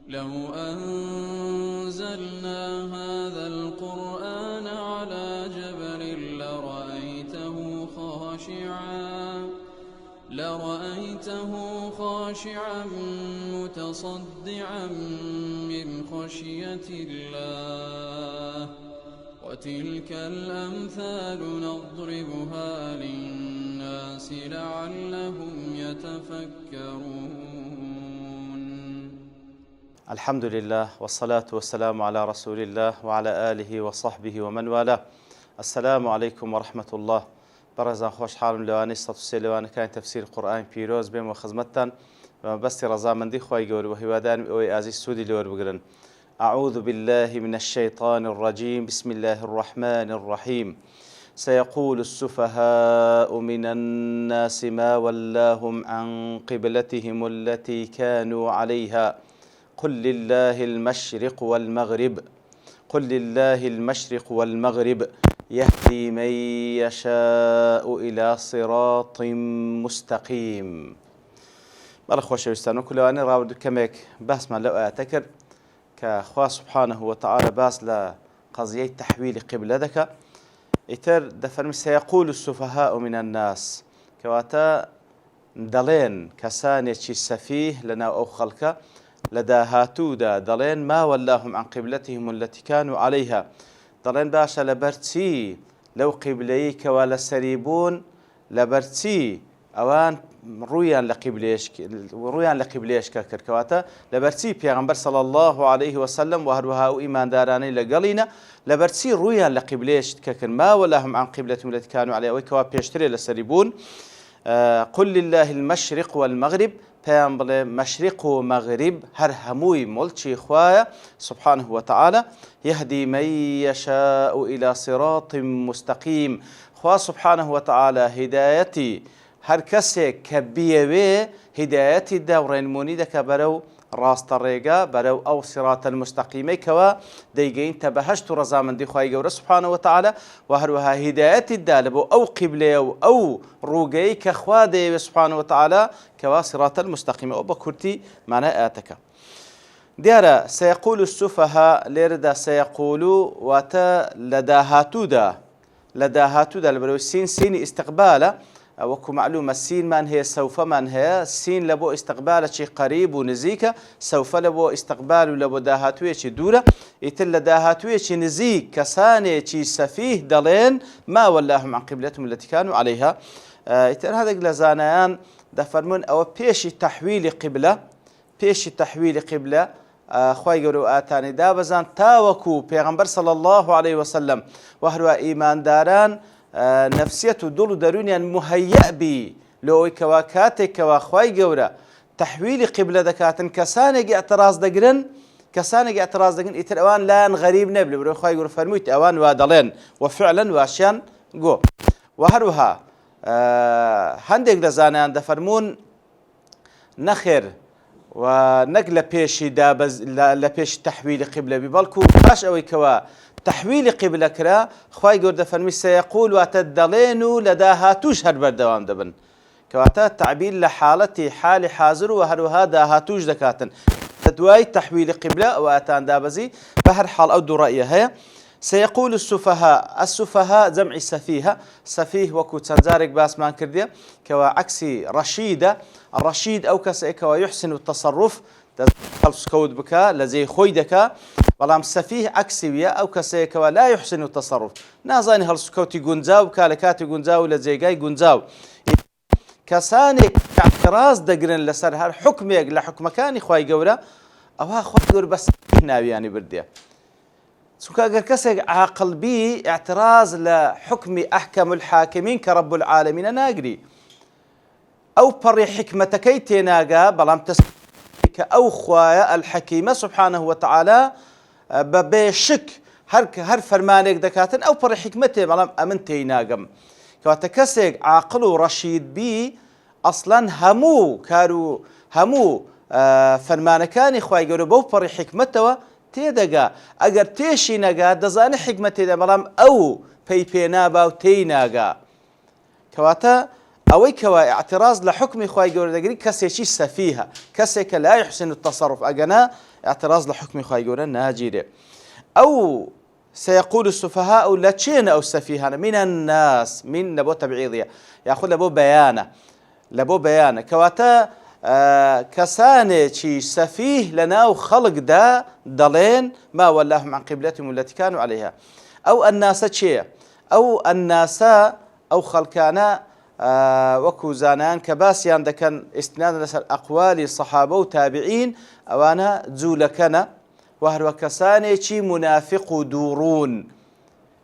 لو أنزلنا هذا القرآن على جبل لرأيته خاشعا متصدعا من خشية الله وتلك الأمثال نضربها للناس لعلهم يتفكرون. الحمد لله والصلاة والسلام على رسول الله وعلى آله وصحبه ومن والاه. السلام عليكم ورحمة الله. برزان خوش حالم لواني ستوسي لواني كان تفسير قرآن بيروز بهم وخزمتان بس رزامندي خواهي قول وهوادان اوي ازي السودي لور بقرن. أعوذ بالله من الشيطان الرجيم. بسم الله الرحمن الرحيم. سيقول السفهاء من الناس ما ولاهم عن قبلتهم التي كانوا عليها قل لله المشرق والمغرب يهدي من يشاء إلى صراط مستقيم. بەڵێ خۆشەویستان وەکو راود کەمێک باسمان لەو ئاەتەکرد کە خوا سبحانه وتعالى باس لە قەزیەی تەحویلی قیبلە دەکات. ئیتر دەفەرمی سەیەقول السفهاء من الناس کەواتە دەڵێن کەسانێکی سەفیه لەناو ئەو خەڵکە لە داهاتوودا دەڵێن ما ولاهم عن قبلتهم التي كانوا عليها، دەڵێن باشە لەبەرچی لەو قیبلەیەی کەوا لەسەری بوون لەبەرچی ئەوان ڕوویان لە قیبلەیەشکە کرد، کەواتە لەبەرچی پێغەمبەر صلی الله عليه وسلم و هەروەها ئەو ئیماندارانەی لەگەڵینە لەبەرچی ڕوویان لە قیبلەیەشکە کرد ما ولاهم عن قبلتهم التي كانوا عليها، ئەوەی کەوا پێشترێ لەسەری بوون. قل لله المشرق والمغرب، پێیان بڵێ مەشریق و مەغریب هەر هەمووی مڵکی خوایە سبحانه وتعالى. يهدي من يشاء إلى صراط مستقيم، خوا سبحانه وتعالى هدايتي هەر کەسێک کە بیەوێ هدایەتی دا و ڕێنمونی دەکە بەرەو ڕاستە ڕێگە بەرەو ئەو سیراتە المستەقیمەی کەوا دەیگەینتە بەهەشت و ڕەزامەندی خوای گەورە سبحانه وتعالى و هەروەها هدایەتی دا لە بۆ ئەو قیبلەیە و ئەو ڕووگەی کە خوا دەیەوێت سبحانه وتعالى کەوا سیراتە المستەقیمە. ئەو بە کورتی مانای ئاەتەکە دیارە. سەیەقول السفهاء لێرەدا سەیەقول واتە لە داهاتوودا لەبەرەوەی سینی ئیستیقبالە، وەکو معلومە سینمان هەیە سەوفەمان هەیە، سین لە بۆ ئیستیقبالێکی قەریب و نزیکە، سەوفە لە بۆ ئیستیقبال و لە بۆ داهاتوویەکی دوورە. ئیتر لە داهاتوویەکی نزیک کەسانێکی سەفیه دەڵێن ما ولاهم عن قبلتهم التي كانوا عليها. ئیتر هەندێک لە زانایان دەفەرمون ئەوە پێشی تەحویلی قیبلە خوای گەورە و ئاتانی دابەزان تاوەکو پێغەمبەر صلی الله عليه وسلم و هەروەها ئیمانداران نفسیەت و دڵ و دەرونیان مهەیە بی لەوەی کەوا کاتێک کەوا خوای گەورە تەحویلی قیبلە دەکاتن کەسانێکی ئەتراز دەگرن ئیتر ئەوان لایەن غەریب نەبێ، بەرەوەی خوای گەورە فەرموویت ئەوان وا دەڵێن و فعلا واشیان گۆ. و هەروەها هەندێک لە زانایان دەفەرمون نەخێر و نەک لە پێشی تەحویلی قیبلە بی، بەڵکو باش ئەوەی کەوا تحویلی قیبلە کرا خوای گەورە دەفەرمی سەیەقول واتە دەڵێن و لە داهاتووش هەر بەردەوام دەبن، کەواتە تعبیر لە حالی حاضر و هەروەها داهاتووش دەکاتن لە دوای تەحویلی قیبلە ئەو ئاتان دابەزی. بە هەر حاڵ ئەو دوو ڕەئیە هەیە. سيقول السفهاء جمع سفيه وەکو چەند جارێک باسمان کردێ کەوا عەکسی ڕەشیدە. ڕەشید ئەو کەسێک کەوا یحسن التصرف هەڵسکەوت بکە لە جێی خۆی دەکا، بەڵام سەفیه عەکسی ویە ئەو کەسەیەکەوە لا یحسن التصرف نازانی هەڵسکەوتی گونجاو بکا لە کاتی گونجاو لە جێگای گونجاو. کەسانێک اعتراز دەگرن لەسەر هەر حکمێک لە حکمەکانی خوای گەورە ئەوە خوای گەورە بەس ناویانی بردێ، چونکە ئەگەر کەسێک عاقڵ بی اعتراز لە حکمی ئەحکەم الحاکمین کە رب العالمینە ناگری، ئەو پەڕی حکمەتەکەی تێناگا، بەڵام کە ئەو خوایە الحەکیمە سبحانه وتعالى بە بێشک هەر فەرمانێک دەکاتن ئەو پەڕی حکمەتێ، بەڵام ئەمن تێی ناگەم. کەواتە کەسێک عاقڵ و ڕەشید بی ئەسڵەن هەموو فەرمانەکانی خوای گەورە بەو پەڕی حکمەتەوە تێدەگا. ئەگەر تێشی نەگا دەزانێت حکمەت تێدا، بەڵام ئەو پێی پێنابا و تێی ناگا. کەواتە أوي كوا اعتراض لحكم خواي جورا دقري كسيشي سفيها كسيك لا يحسن التصرف أجنا اعتراض لحكم خواي جورا ناجيره أو سيقول السفهاء لا تشين أو السفيهان من الناس من لبو تبعيضية يأخذ لبو بيانة كواتا كساني شي سفيه لنا وخلق دا دلين ما ولاهم عن قبلتهم التي كانوا عليها أو الناس شيء أو الناس أو خلقانا وكو زانان كباسيان دكان استنادا لسر أقوال الصحابة وتابعين أوانا زولكنا وهروا كسانيشي منافق دورون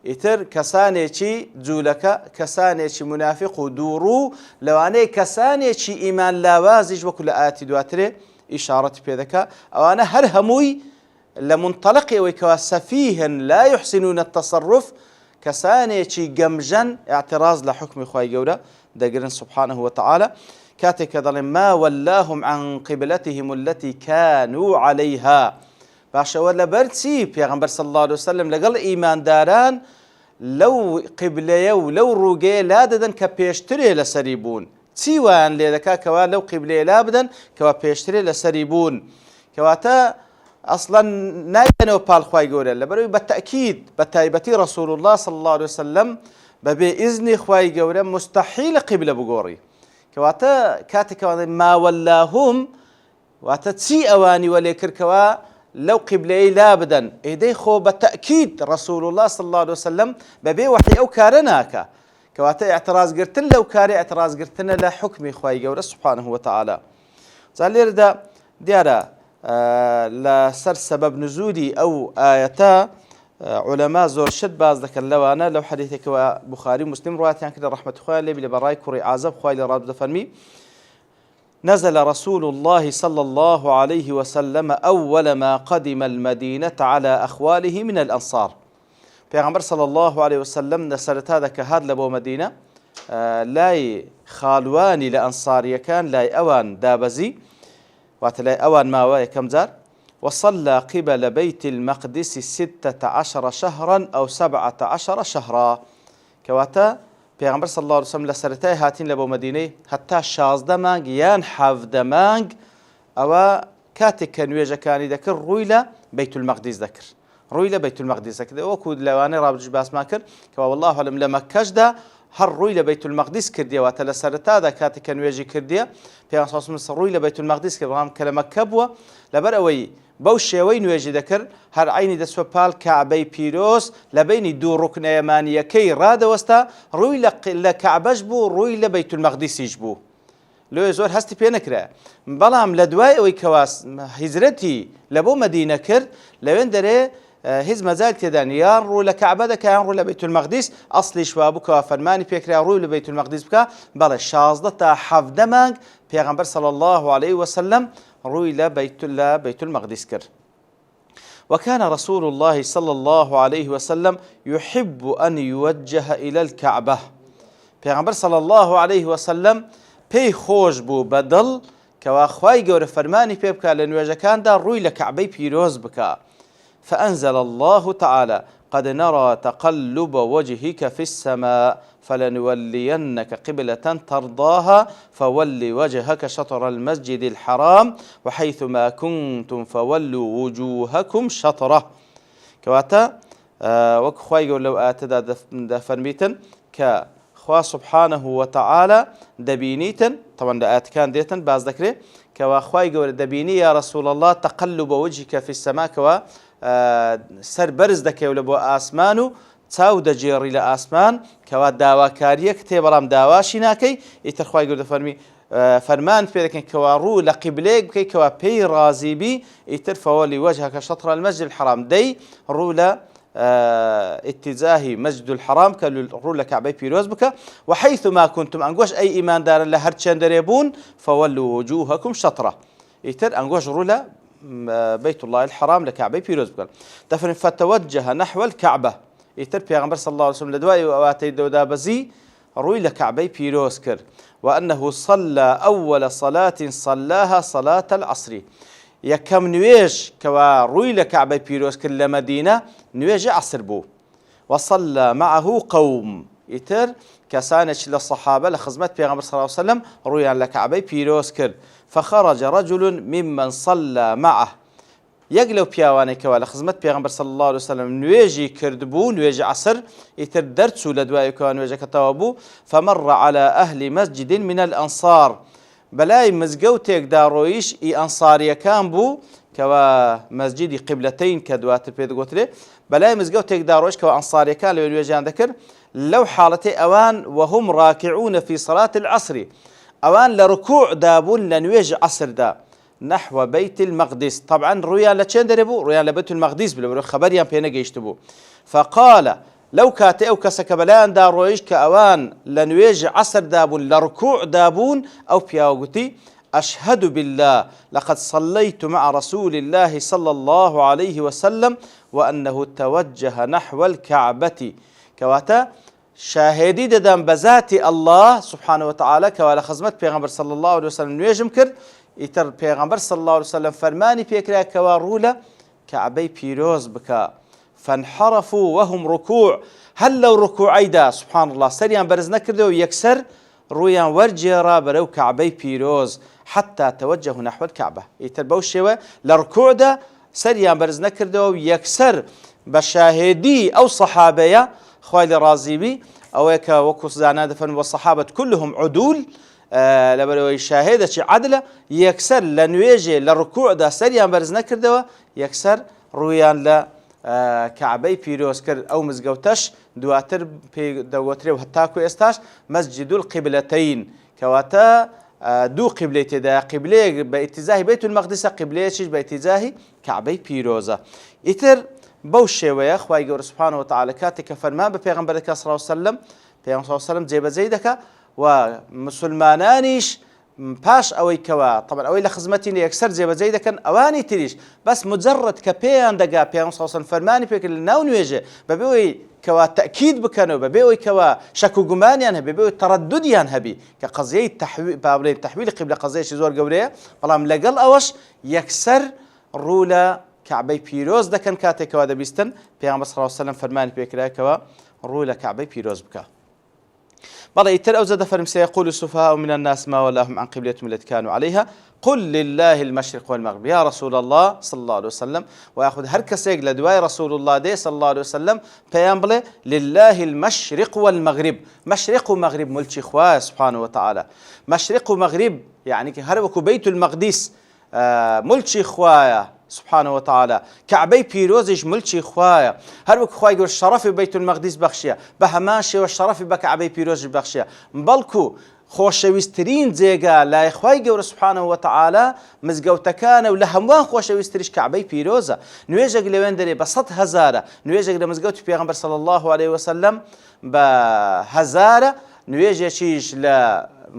إتر كسانيشي زولك كسانيشي منافق دورو لواني كسانيشي إيمان لاوازج وكل آتي دواتري إشارة بذكاء أوانا هرهموي لمنطلق ويكوا سفيها لا يحسنون التصرف كسانيشي جمجن اعتراض لحكم خواي جورا دقرن سبحانه وتعالى كاتك ظلم ما ولاهم عن قبلتهم التي كانوا عليها باشا ولا برتسي پیغمبر صلى الله عليه وسلم لقل إيمان داران لو قبلية ولو روغي لا ددن كبيشتري لسريبون تيوان لذكا كوا لو قبلية لا بدن كوا بيشتري لسريبون كواتا أصلا ناينو بالخواي قوري لبروي بالتأكيد بتايبتي رسول الله صلى الله عليه وسلم بإذن خواي قوري مستحيل قبلة بقوري كواتا كاتك ما ولاهم واتا تسي أواني وليكر كوا لو قبلي لا بدن إيدي خو بالتأكيد رسول الله صلى الله عليه وسلم ببي وحي أو كارناك كواتا اعتراض قرتن لو كاري اعتراض قرتن لا حكمي خواي قوري سبحانه وتعالى زالي ردا ديارا لسر سبب نزولي أو آياتا علماء زور شد باز ذكر لوانا لو حديثك بخاري مسلم روايتان كده رحمة خوالي لبي لبراي كوري عازب خوالي راب دفرمي نزل رسول الله صلى الله عليه وسلم أول ما قدم المدينة على أخواله من الأنصار پیغمبر صلى الله عليه وسلم نسرت هذا كهاد لبو مدينة لاي خالواني لأنصاري كان لاي أوان دابزي واتلاي أوان ماوى كم زار وصلى قبل بيت المقدس 16 شهرا أو 17 شهرا كواتا پیغمبر صلى الله عليه وسلم لسرتاي هاتين لبو مدينة حتى 16 مانگ يان 17 مانگ أو كاتك كنويجا كاني ذكر رويلا بيت المقدس ذكر رويلا بيت المقدس ذكر وكود لواني رابج باس ماكر كوا والله علم لمكاش دا هر رويلا بيت المقدس كرديا واتلا سرتا ذا كاتك كنويجي كرديا پیغمبر صلى الله عليه وسلم رويلا بيت المقدس كبرام كلمة كبوة لبروي بوشي وين ويجي ذكر هر عيني دسوا بال كعبي بيروس لبيني دو ركن يمانية كي راد وستا روي لكعبج بو روي لبيت المقدس يجبو لو يزور هستي بينكرا بلام لدواي ويكواس هجرتي لبو مدينة كر لوين دري هز مازال تدان يان رو لكعبة دا كان رو لبيت المقدس أصلي شوابك وفرماني بيكرا رو لبيت المقدس بكا بلا شازدة حفظ مانج پیغمبر صلى الله عليه وسلم روي بيت المقدس كر وكان رسول الله صلى الله عليه وسلم يحب أن يوجه إلى الكعبة پیغمبر صلى الله عليه وسلم پي خوش بو بدل كوا خواي گور فرماني پي بكا لنواجه كان دا روي لكعبي بيروز بكا فأنزل الله تعالى قد نرى تقلب وجهك في السماء فلنولينك قبلة ترضاها فول وجهك شطر المسجد الحرام وحيث ما كنتم فولوا وجوهكم شطره كواتا وكخواي يقول لو آتدا دفرميتن كخوا سبحانه وتعالى دبينيتن طبعا لآت كان ديتن باز ذكري كوا خواي يقول دبيني يا رسول الله تقلب وجهك في السماء كوا سر برز دكي ولبو آسمانو تاو دجيري لآسمان كوا داوا كاريك تيبرام داواشي ناكي يترخواي يقول فرمي فرمان في ذلك كوارو لقبليك بكي كوا بي رازي بي يترفولي وجهك شطر المسجد الحرام دي رولا اتجاهي مسجد الحرام كرولا كعبي بيروز بك وحيث ما كنتم انقوش اي ايمان دار لهرتشان دريبون فولوا وجوهكم شطره يتر انقوش رولا بيت الله الحرام لكعبي بيروز بك دفن فتوجه نحو الكعبه يتر پیغمبر صلى الله عليه وسلم لدواي واتي دودا بزي روي لكعبي بيروز كر وانه صلى اول صلاه صلاها صلاه العصر يكم نويج كوا روي لكعبي بيروز كر لمدينه نويج عصر بو وصلى معه قوم ئیتر کەسانێکی لە سەحابە لە خزمەت پێغەمبەر صلی الله عليه وسلم ڕوویان لە کەعبەی پیرۆز کرد. فخرج رجل ممن صلى معه یەک لەو پیاوانێکەوە لە خزمەت پێغەمبەر صلی الله عليه وسلم نوێژی کردبوو، نوێژی عەسر، ئیتر دەرچوو لە دوایەوە نوێژەکە تەواو بوو. فمر على أهل مسجد من الأنصار بەلای مزگەوتێکدا ڕۆیش ئی ئەنساریەکان بوو کەوا مەسجیدی قیبلەتەین کە دواتر پێ دەگوترێ، بەلای مزگەوتێکدا ڕۆیش کەوا ئەنساریەکان لەوێ نوێژیان دەکرد. لەو حاڵەتەی ئەوان وهم راکعون في صلاة العصر ئەوان لە ڕکوع دابوون لە نوێژی عەسردا نحو بيت المقدس. طبعا ڕوویان لە چێن دەرێبوو؟ ڕوویان لە بەیت المەقدس بوو، خەبەریان پێ نەگەیشت بوو. فقال لەو کاتێ ئەو کەسە کە بەلایاندا ڕۆیش کە ئەوان لە نوێژی عەسر دابوون لە ڕکوع دابوون، ئەو پیاوەگوتی أشهد بالله لقد صليت مع رسول الله صلى الله عليه وسلم وأنه توجه نحو الكعبة. كواتا شاهدي دەدەم بەذاتی الله سبحانه وتعالى کەوا لە خزمەت پێغەمبەر صلى الله عليه وسلم نوێژم کرد. ئیتر پێغەمبەر صلى الله عليه وسلم فەرمانی پێکرا کەوا ڕوو لە کەعبەی پیرۆز بکە. فانحرفوا وهم ركوع هل لو ركوعيدا سبحان الله سريان برز نكردو يكسر رويان ورجيرا برو كعبي بيروز حتى توجهوا نحو الكعبة. يتربو الشيوة لركوع دا سريان برز نكردو يكسر بشاهدي أو صحابية خوالي رازيبي أو يكا وكوس زانا دفن والصحابة كلهم عدول لبرو يشاهد شي عدله يكسر لنويجي لركوع دا سريان برز نكردو يكسر رويان لا کەعبەی پیرۆز کرد. ئەو مزگەوتەش دواتر پێ دەگوترێ و هەتاکو ئێستاش مەسجد القیبلەتەین کەواتە دوو قیبلەی تێدایە، قیبلەیەک بە ئیتیجاهی بەیت المەقدسە، قیبلەیەکیش بە ئیتیجاهی کەعبەی پیرۆزە. ئیتر بەو شێوەیە خوای گەورە سوبحانەه وتعالە کاتێک کە فەرمان بە پێغەمبەرەکە صلی الله علیه وسلم پێغەمبەر صلی الله علیه وسلم جێبەجێ دەکا و مسلمانانیش پاش ئەوەی کەوا طبعا ئەوەی لە خزمەتی یەکسەر جێبەجێ دەکەن ئەوانی تریش بەس مجرد کە پێیان دەگا پێغەمبەر صلی الله علیه وسلم فەرمانی پێکرد لە ناو نوێژێ بەبێ ئەوەی کەوا تەکید بکەنەوە، بەبێ ئەوەی کەوا شەک و گومانیان هەبێ، بەبێ ئەوەی تەڕەدودیان هەبی کە قەزیەی تەحویل قیبلە قەزیەیەکی زۆر گەورەیە، بەڵام لەگەڵ ئەوەش یەکسەر ڕوو لە کەعبەی پیرۆز دەکەن کاتێکەوە دەبیستن. پێغەمبەر صلی الله علیه وسلم فەرمانی پێکرایەوە ڕوو لە کەعبەی پیرۆز بکە. بەڵێ ئیتر ئەو زەدە فەرمی سيقول السفهاء من الناس ما ولاهم عن قبلتهم التي كانوا عليها قل لله المشرق والمغرب يا رسول الله صلى الله عليه وسلم ويأخذ هر کەسێک لە دوای رسول الله دێ صلى الله عليه وسلم پێیان بڵێ لله المشرق والمغرب. مشرق و مغرب ملکی خوایە سبحانه وتعالى. مشرق و مغرب يعني هەر وەکو بەیت المەقدس ملکی خوایە سبحانه وتعالى، كعبەی پیرۆزیش ملکی خوایە، هەر وەکو خوای گەورە شەرەفی بەیت المەقدس بەخشیە، بە هەمان شێوە شەرەفی بە کەعبەی پیرۆزیش بەخشیە، بەڵکو خۆشەویستترین جێگا لای خوای گەورە سبحانه وتعالى مزگەوتەکانە و لە هەمووان خۆشەویستتریش کەعبەی پیرۆزە. نوێژێک لەوێن دەرێ بە 100,000، نوێژێک لە مزگەوتی پێغەمبەر صلی الله عليه وسلم بە 1000، نوێژێکیش لە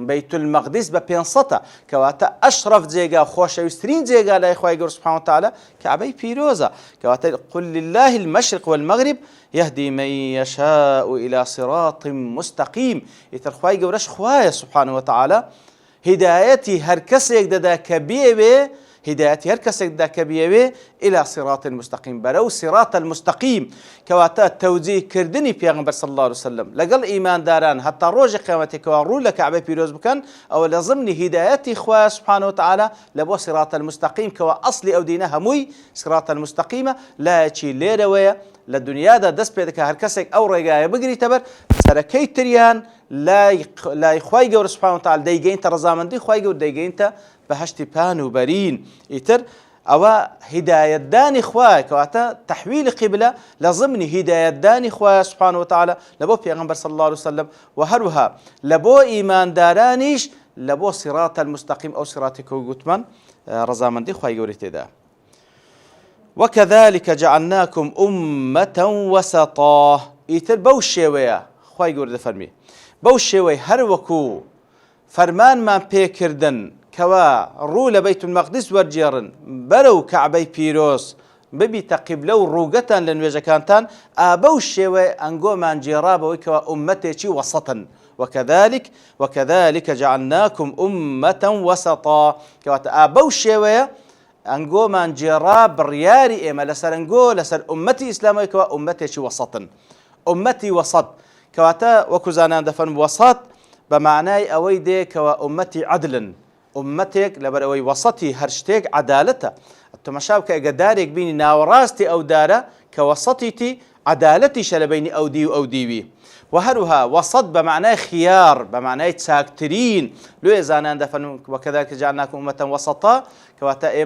بەیت المەقدس بە 500، کەواتە ئەشرەف جێگا خۆشەویستترین جێگا لای خوای گەورە سبحانه وتعالى کەعبەی پیرۆزە. کەواتە قل لله المشرق والمغرب يهدي من يشاء إلى صراط مستقيم. ئیتر خوای گەورەش خوایە سبحانه وتعالى هدایەتی هەر کەسێک دەدا کە بێوێ، هدایەتی هەر کەسێک دەدا کە بێوێ إلى صراط مستقيم، بەرەو صراط المستقيم کەواتە تەوجیهکردنی پێغەمبەر صلی الله عليه وسلم لەگەڵ ئیمانداران هەتا ڕۆژی قیامەتێکەوە ڕوو لە کەعبەی پیرۆز بکەن، ئەوە لە ضمنی هدایەتی خوایە سبحانه وتعالى لە بۆ صراط المستقيم کەوە ئەسلی ئەو دینە هەمووی صراط المستقيمە. لایەکی لێرەوەیە لە دنیادا دەست پێ دەکات هەر کەسێک ئەو ڕێگایە بگریتە بەر سەرەکەی تریان لای خوای گەورە سبحانه وتعالى دەیگەینتە ڕەزامەندی خوای گەورە، دەیگەینتە بەهەشتی پان و بەرین. ئیتر ئەوە هیدایەتدانی خوایە، کەواتە تەحویل قیبلە لە ضمنی هیدایەتدانی خوایە سبحانه وتعالى لە بۆ پێغەمبەر صلی الله عليه وسلم و هەروەها لە بۆ ئیماندارانیش لە بۆ صراط المستقيم ئەو صراطی کە گوتمان ڕەزامەندی خوای گەورەی تێدا. وكذلك جعلناكم أمة وسطا. ئیتر بەو شێوەیە خوای گەورە دەفەرمێ بەو شێوەی هەر وەکو فەرمانمان پێکردن کەوا ڕوو لە بەیت المەقدس وەرجێڕن بەرەو کەعبەی پیرۆز ببیتە قیبلە و ڕووگەتان لە نوێژەکانتان، بەو شێوەی ئەنگۆمان جێڕا بەوەی کەوا ئومەتێکی وەسەتن. وكذلك جعلناكم أمة وسطا کەواتە بەو شێوەیە ئەنگۆمان جێڕا بڕیاری ئێمە لەسەر ئەنگۆ لەسەر ئومەتی ئیسلامەوەی کەوا ئومەتێکی وەسەتن. ئومەتی وەسەت كواتا وكزانان دفن وسط بمعناي أوي ديك وأمتي عدلا أمتك لبروي وسطي هرشتك عدالته التمشابك قدارك بيني ناوراستي أو دارة كوسطيتي عدالتي شلبيني أو دي أو ديوي وهروها وسط بمعنى خيار بمعنى تساكترين لو إذا دفن وكذلك جعلناكم أمة وسطا كواتا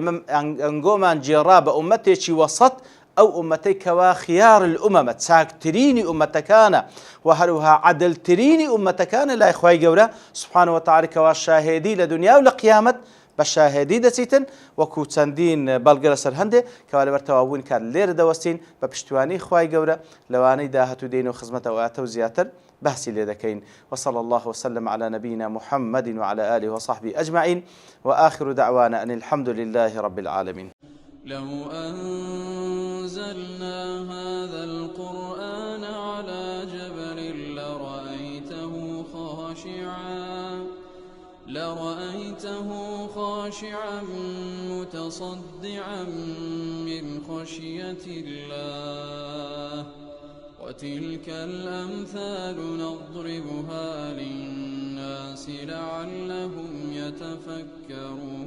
أنقومان جراب أمتي شي وسط أو أمتي كوا خيار الأمم تساكتريني أمتكانا وهروها عدلتريني أمتكانا لا إخوائي قورا سبحانه وتعالى كوا الشاهدي لدنيا ولقيامة بشاهدي دسيتن وكو تسندين بلغرة سرهنده كوالي برتوابون كان لير دوستين بپشتواني خواهي قورا لواني داهتو دين وخزمته وآتو زياتر بحثي لذكين وصلى الله وسلم على نبينا محمد وعلى آله وصحبه أجمعين وآخر دعوانا أن الحمد لله رب العالمين. لو أنزلنا هذا القرآن على جبل لرأيته خاشعا متصدعا من خشية الله وتلك الأمثال نضربها للناس لعلهم يتفكرون